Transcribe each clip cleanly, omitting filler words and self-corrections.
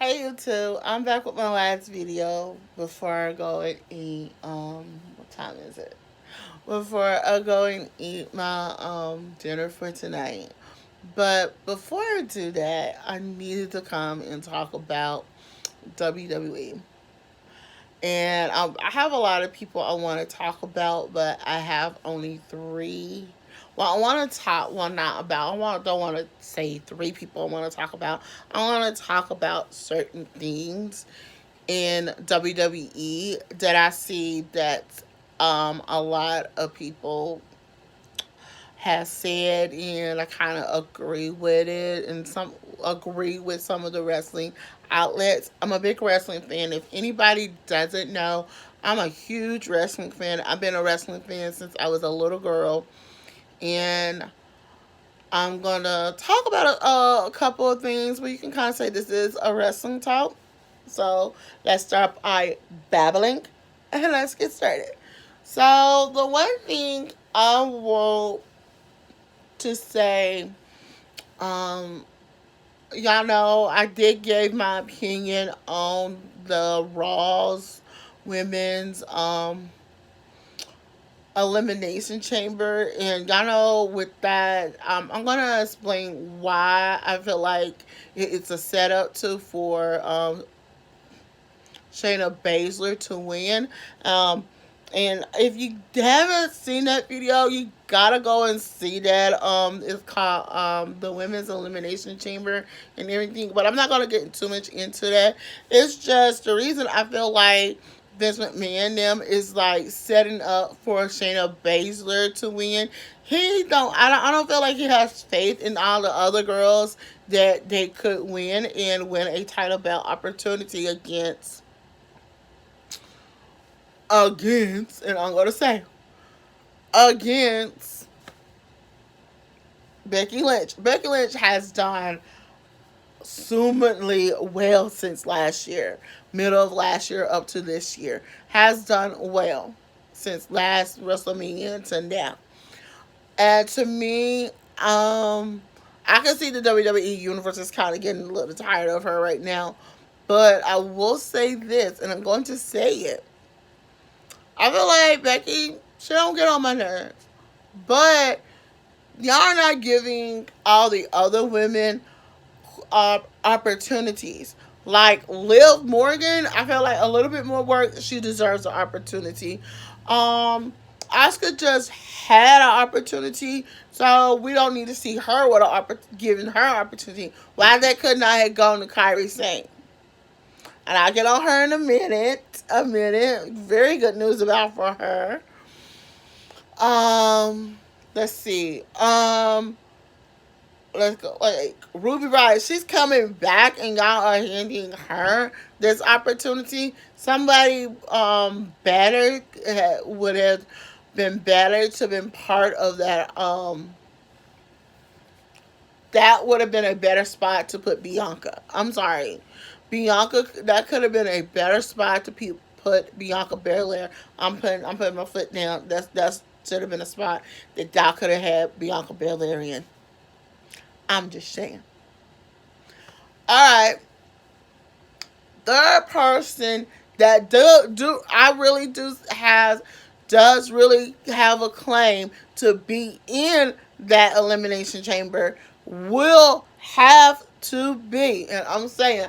Hey YouTube, I'm back with my last video before I go and eat what time is it? Before I go and eat my dinner for tonight. But before I do that, I needed to come and talk about WWE. And I have a lot of people I want to talk about, but I have only three. Well, I want to talk. Well, not about. Don't want to say three people I want to talk about. I want to talk about certain things in WWE that I see that a lot of people has said, and I kind of agree with it, and some agree with some of the wrestling outlets. I'm a big wrestling fan. If anybody doesn't know, I'm a huge wrestling fan. I've been a wrestling fan since I was a little girl, and I'm gonna talk about a couple of things where you can kind of say this is a wrestling talk. So let's start by babbling, and let's get started. So the one thing I want to say, um, y'all know I did give my opinion on the Raw's women's elimination chamber, and y'all know with that, I'm gonna explain why I feel like it's a setup to for Shayna Baszler to win. Um, and if you haven't seen that video, you gotta go and see that. It's called the Women's Elimination Chamber and everything. But I'm not gonna get too much into that. It's just the reason I feel like Vince McMahon them is like setting up for Shayna Baszler to win. I don't feel like he has faith in all the other girls that they could win and win a title belt opportunity against, and I'm gonna say against Becky Lynch. Becky Lynch has done assumedly well since last year, middle of last year up to this year, has done well since last WrestleMania to now. And to me, I can see the WWE universe is kind of getting a little tired of her right now. But I will say this, and I'm going to say it. I feel like Becky, she don't get on my nerves. But y'all are not giving all the other women opportunities. Like Liv Morgan, I feel like a little bit more work. She deserves an opportunity. Asuka just had an opportunity, so we don't need to see her with giving her opportunity. Why that could not have gone to Kyrie Sane? And I'll get on her in a minute. A minute. Very good news about for her. Um, let's see. Let's go. Like Ruby Riott, she's coming back, and y'all are handing her this opportunity. Somebody better would have been better to been part of that. That would have been a better spot to put Bianca. I'm sorry, Bianca. That could have been a better spot to put Bianca Belair. I'm putting my foot down. That's should have been a spot that y'all could have had Bianca Belair in. I'm just saying. All right, third person that do I really do has does really have a claim to be in that elimination chamber will have to be, and I'm saying,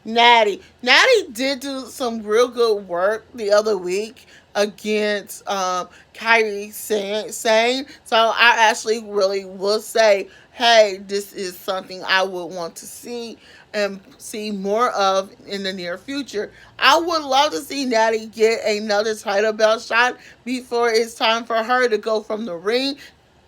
Natty. Natty did do some real good work the other week against Kyrie saying. So I actually really will say, hey, this is something I would want to see and see more of in the near future. I would love to see Natty get another title belt shot before it's time for her to go from the ring,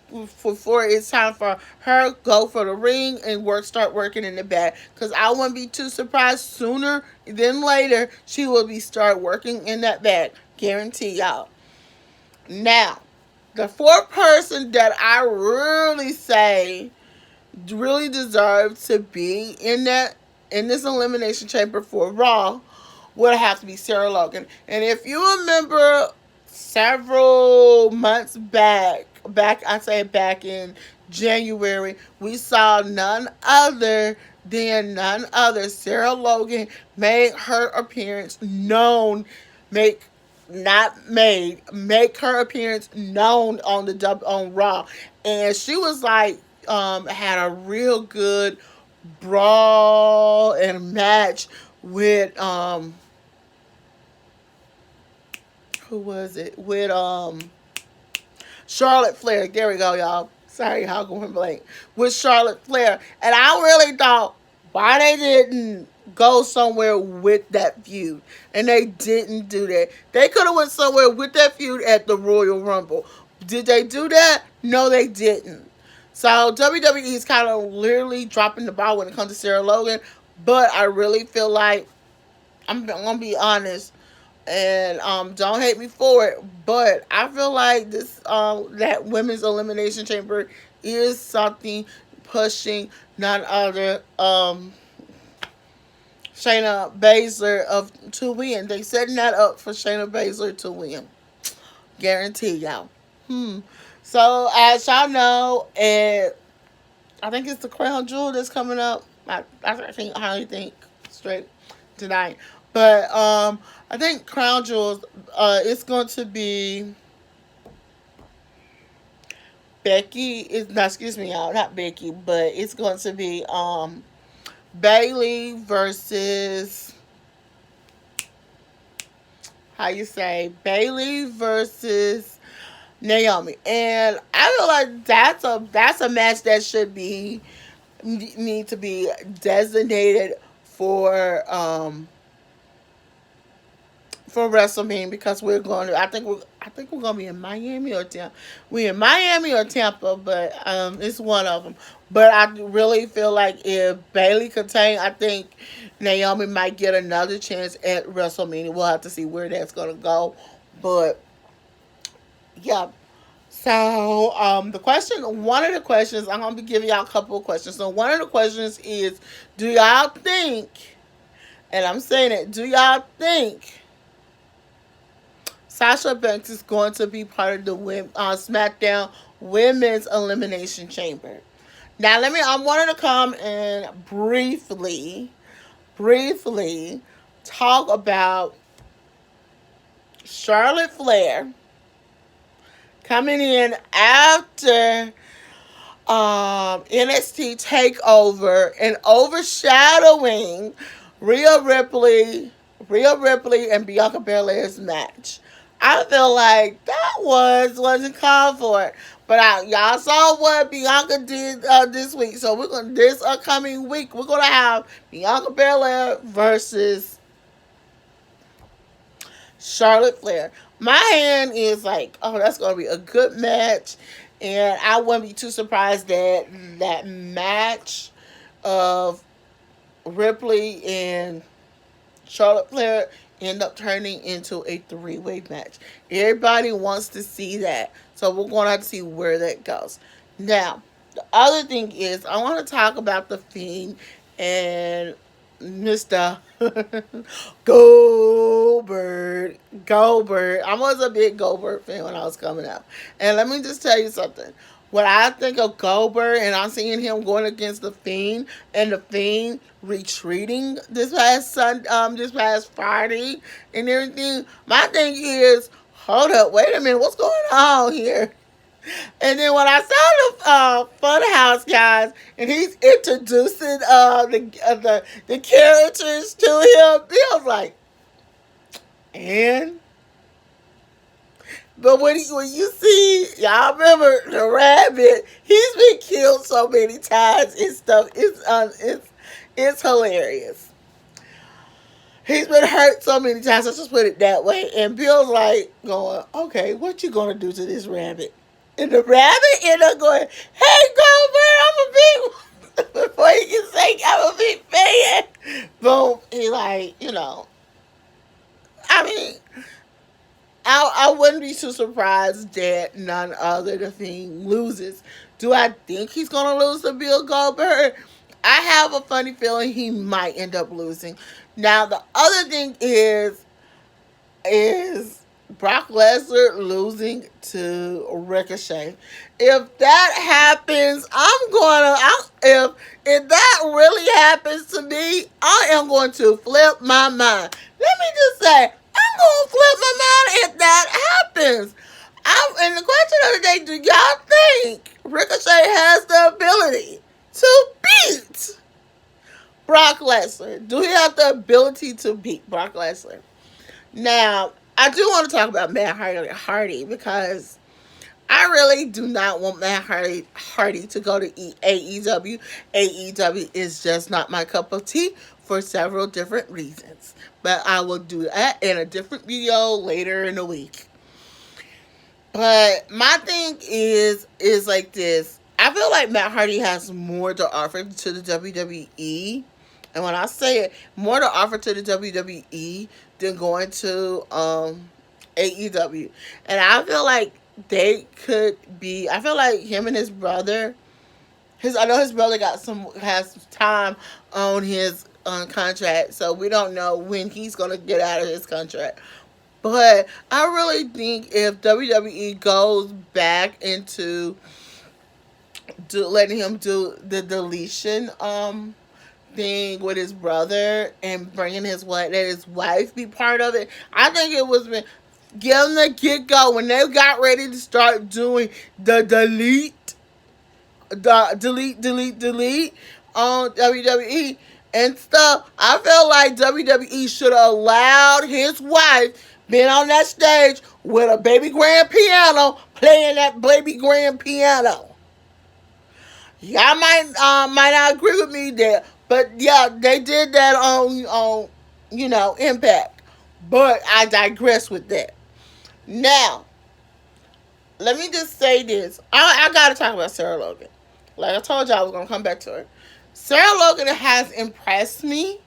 before it's time for her go for the ring and start working in the back, because I wouldn't be too surprised sooner than later she will be start working in that back, guarantee y'all. Now the fourth person that I really say really deserves to be in this elimination chamber for Raw would have to be Sarah Logan. And if you remember several months back I say back in January, we saw none other then none other Sarah Logan made her appearance known, make not made, make her appearance known on the on Raw, and she was like, had a real good brawl and match with who was it with Charlotte Flair. There we go, y'all. Sorry, how going blank with Charlotte Flair, and I really thought why they didn't go somewhere with that feud, and they didn't do that. They could have went somewhere with that feud at the Royal Rumble. Did they do that? No, they didn't. So WWE is kind of literally dropping the ball when it comes to Sarah Logan, but I really feel like I'm gonna be honest and don't hate me for it, but I feel like this that women's elimination chamber is something pushing none other Shayna Baszler of to win. They setting that up for Shayna Baszler to win, guarantee y'all. So as y'all know, and I think it's the Crown Jewel that's coming up. I highly think straight tonight. But I think Crown Jewels, it's going to be Becky. Is not excuse me, y'all, not Becky, but it's going to be Bailey versus how you say Bailey versus Naomi, and I feel like that's a match that should be need to be designated for WrestleMania because we're going to. I think we're going to be in Miami or Tampa. We in Miami or Tampa, but it's one of them. But I really feel like if Bailey contain, I think Naomi might get another chance at WrestleMania. We'll have to see where that's going to go, but yeah. So, one of the questions, I'm going to be giving y'all a couple of questions. So, one of the questions is, do y'all think, and I'm saying it, do y'all think Sasha Banks is going to be part of the SmackDown Women's Elimination Chamber? Now, I wanted to come and briefly talk about Charlotte Flair coming in after NXT Takeover and overshadowing Rhea Ripley, and Bianca Belair's match. I feel like that wasn't called for it, but y'all saw what Bianca did this week. So this upcoming week we're gonna have Bianca Belair versus Charlotte Flair. My hand is like, oh, that's gonna be a good match, and I wouldn't be too surprised that that match of Ripley and Charlotte Flair end up turning into a three-way match. Everybody wants to see that, so we're gonna have to see where that goes. Now, the other thing is, I want to talk about the Fiend and Mr. Goldberg. Goldberg. I was a big Goldberg fan when I was coming up. And let me just tell you something. When I think of Goldberg and I'm seeing him going against the Fiend and the Fiend retreating this past Friday and everything, my thing is, hold up, wait a minute, what's going on here? And then when I saw the Funhouse guys, and he's introducing the characters to him, he was like, and but when you see, y'all remember the rabbit, he's been killed so many times and stuff. It's hilarious. He's been hurt so many times. Let's just put it that way. And Bill's like going, okay, what you gonna do to this rabbit? And the rabbit ended up going, hey, Goldberg, I'm a big, before he can say, I'm a big fan. Boom. He like, I mean, I wouldn't be too surprised that none other than Fiend loses. Do I think he's going to lose to Bill Goldberg? I have a funny feeling he might end up losing. Now, the other thing is Brock Lesnar losing to Ricochet. If that happens, if that really happens to me, I am going to flip my mind. Let me just say, I'm going to flip my mind if that happens. And the question of the day, do y'all think Ricochet has the ability to beat Brock Lesnar? Do he have the ability to beat Brock Lesnar? Now, I do want to talk about Matt Hardy because I really do not want Matt Hardy to go to AEW. AEW is just not my cup of tea for several different reasons. But I will do that in a different video later in the week. But my thing is like this. I feel like Matt Hardy has more to offer to the WWE. And when I say it, more to offer to the WWE than going to AEW. And I feel like I feel like him and his brother, I know his brother has time on his contract, so we don't know when he's gonna get out of his contract. But I really think if WWE goes back into letting him do the deletion thing with his brother and bringing let his wife be part of it, I think it was give them the get go when they got ready to start doing the delete on WWE and stuff. I feel like WWE should have allowed his wife being on that stage with a baby grand piano playing that baby grand piano. Y'all might not agree with me there, but yeah, they did that on Impact. But I digress with that. Now, let me just say this. I gotta talk about Sarah Logan. Like I told you, I was gonna come back to her. Sarah Logan has impressed me.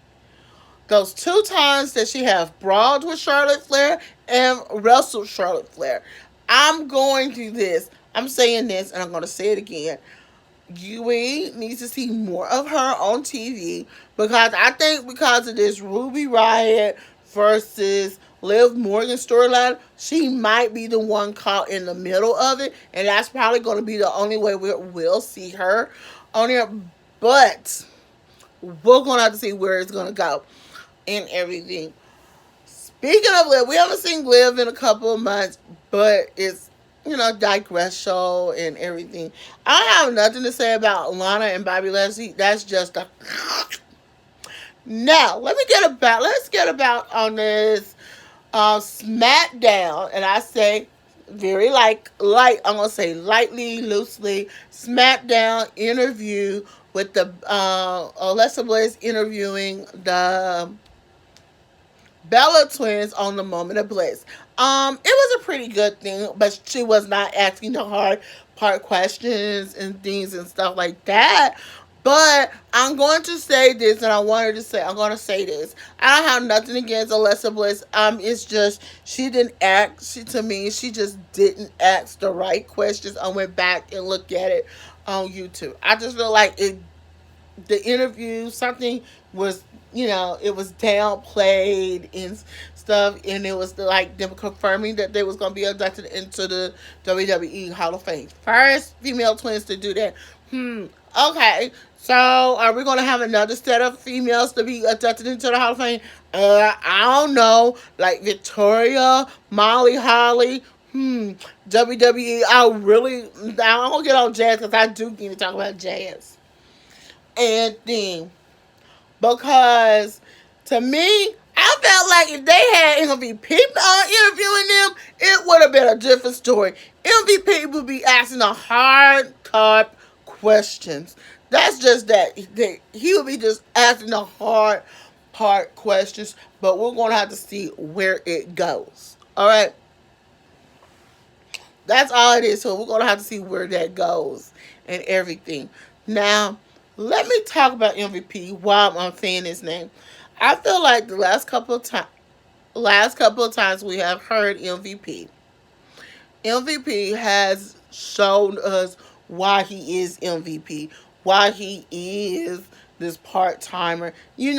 Those 2 times that she has brawled with Charlotte Flair and wrestled Charlotte Flair. I'm going to this. I'm saying this, and I'm going to say it again. UE needs to see more of her on TV because I think because of this Ruby Riott versus Liv Morgan storyline, she might be the one caught in the middle of it, and that's probably going to be the only way we'll see her on here. But we're going to have to see where it's going to go and everything. Speaking of Liv, we haven't seen Liv in a couple of months, but it's digress show and everything. I have nothing to say about Lana and Bobby Lashley. That's just a. Now let's get about on this SmackDown, and I say very light. I'm gonna say lightly, loosely. SmackDown interview with the Alexa Bliss interviewing the Bella Twins on the Moment of Bliss. It was a pretty good thing, but she was not asking the hard part questions and things and stuff like that. But I'm going to say this, and I'm going to say this. I don't have nothing against Alexa Bliss. It's just she didn't act. She just didn't ask the right questions. I went back and looked at it on YouTube. I just feel like the interview, something was, it was downplayed and stuff, and it was like them confirming that they was going to be inducted into the WWE Hall of Fame. First female twins to do that. Okay, so are we going to have another set of females to be inducted into the Hall of Fame? I don't know, like Victoria, Molly Holly. WWE. I don't gonna get on Jazz because I do need to talk about Jazz and thing. Because to me, I felt like if they had MVP interviewing them, it would have been a different story. MVP would be asking the hard top questions. That's just that. He would be just asking the hard part questions, but we're going to have to see where it goes. All right? That's all it is. So we're going to have to see where that goes and everything. Now, let me talk about MVP while I'm saying his name. I feel like the last couple of times we have heard MVP. MVP has shown us why he is MVP, why he is this part-timer. He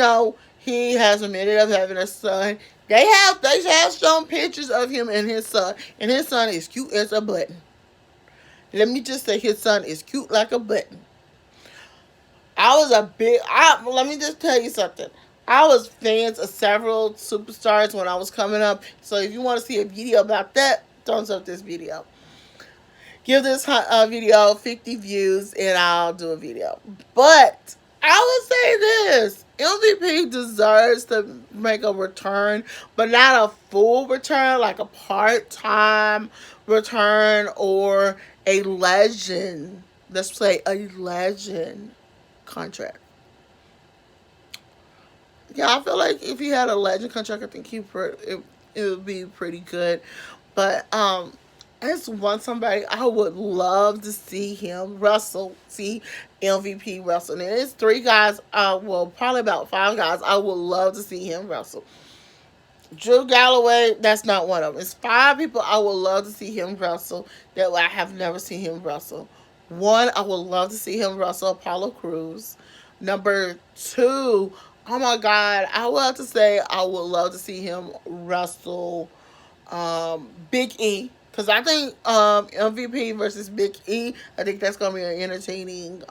has admitted of having a son, They have shown pictures of him and his son is cute as a button. Let me just say his son is cute like a button. Let me just tell you something. I was fans of several superstars when I was coming up. So if you want to see a video about that, thumbs up this video. Give this video 50 views and I'll do a video. But I would say this. MVP deserves to make a return, but not a full return, like a part-time return or a legend. Let's say a legend contract. Yeah, I feel like if he had a legend contract, I think it would be pretty good. But it's one somebody I would love to see him wrestle, see MVP wrestle. And it's three guys, well, probably about five guys I would love to see him wrestle. Drew Galloway, that's not one of them. It's five people I would love to see him wrestle that I have never seen him wrestle. One, I would love to see him wrestle Apollo Crews. Number two, oh my God, I would have to say I would love to see him wrestle Big E. Because I think MVP versus Big E, I think that's going to be an entertaining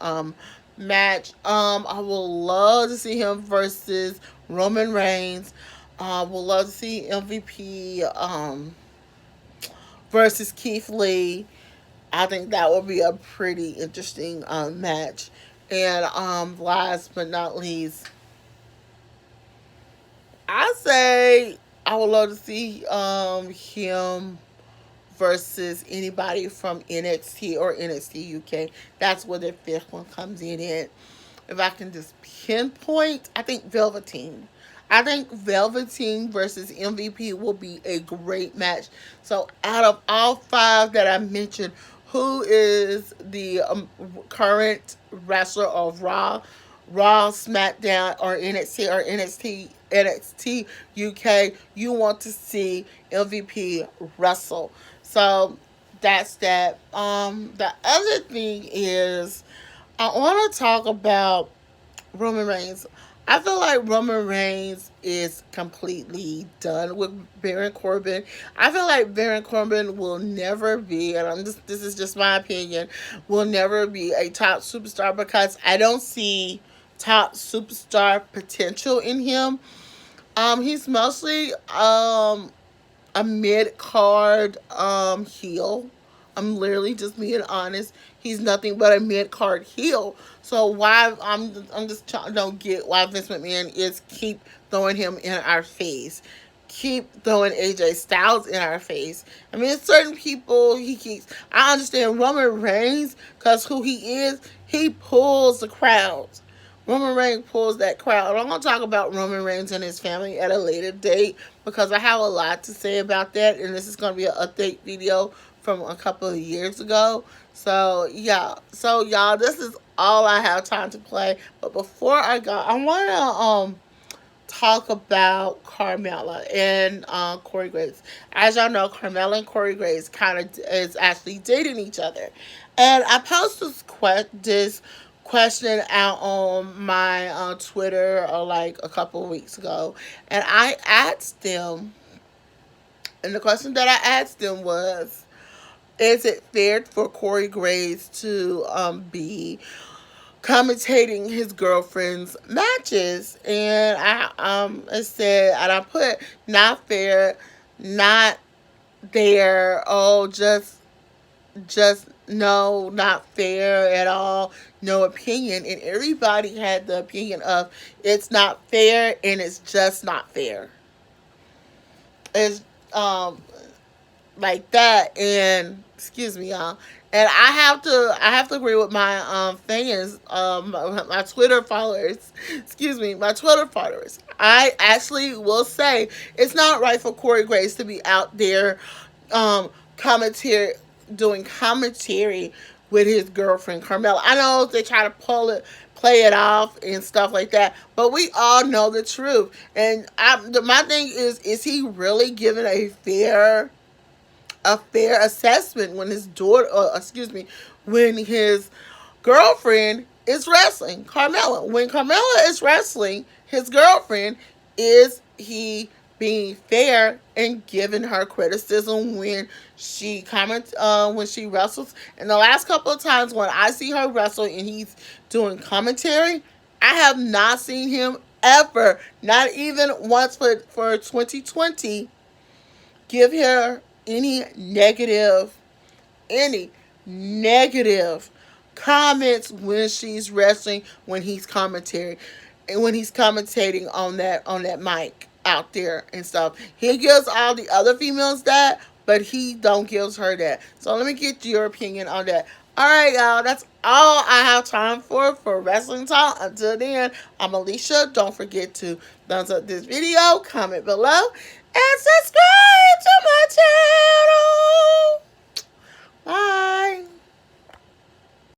match. I would love to see him versus Roman Reigns. Would love to see MVP versus Keith Lee. I think that would be a pretty interesting match. And last but not least, I say I would love to see him versus anybody from NXT or NXT UK. That's where the fifth one comes in at. If I can just pinpoint, I think Velveteen. I think Velveteen versus MVP will be a great match. So out of all five that I mentioned, who is the current wrestler of Raw, SmackDown, or NXT UK, you want to see MVP wrestle. So that's that. The other thing is I want to talk about Roman Reigns. I feel like Roman Reigns is completely done with Baron Corbin. I feel like Baron Corbin will never be, and this is just my opinion, will never be a top superstar because I don't see top superstar potential in him. He's mostly a mid card heel. I'm literally just being honest. He's nothing but a mid card heel. So why I'm just don't get why Vince McMahon is keep throwing him in our face, keep throwing AJ Styles in our face. I mean, certain people he keeps. I understand Roman Reigns because who he is, he pulls the crowds. Roman Reigns pulls that crowd. I'm going to talk about Roman Reigns and his family at a later date because I have a lot to say about that, and this is going to be an update video from a couple of years ago. So, yeah. So, y'all, this is all I have time to play. But before I go, I want to talk about Carmella and Corey Graves. As y'all know, Carmella and Corey Graves kind of is actually dating each other. And I posted this question out on my Twitter like a couple of weeks ago, and I asked them, and the question that I asked them was, is it fair for Corey Graves to be commentating his girlfriend's matches? And I said, and I put not fair, not there, oh, just no, not fair at all, no opinion. And everybody had the opinion of it's not fair and it's just not fair. It's like that. And excuse me, y'all. And I have to agree with my fans, my Twitter followers. Excuse me, my Twitter followers. I actually will say it's not right for Corey Graves to be out there commentary doing commentary with his girlfriend Carmella. I know they try to play it off and stuff like that, but we all know the truth. And my thing is he really giving a fair assessment when his daughter, when his girlfriend is wrestling Carmella? When Carmella is wrestling his girlfriend, is he being fair and giving her criticism when she comments when she wrestles. And the last couple of times when I see her wrestle and he's doing commentary, I have not seen him ever, not even once for 2020, give her any negative comments when she's wrestling, when he's commentary, and when he's commentating on that mic out there and stuff. He gives all the other females that, but he don't gives her that. So let me get your opinion on that. All right, y'all. That's all I have time for wrestling talk. Until then, I'm Alicia. Don't forget to thumbs up this video, comment below, and subscribe to my channel.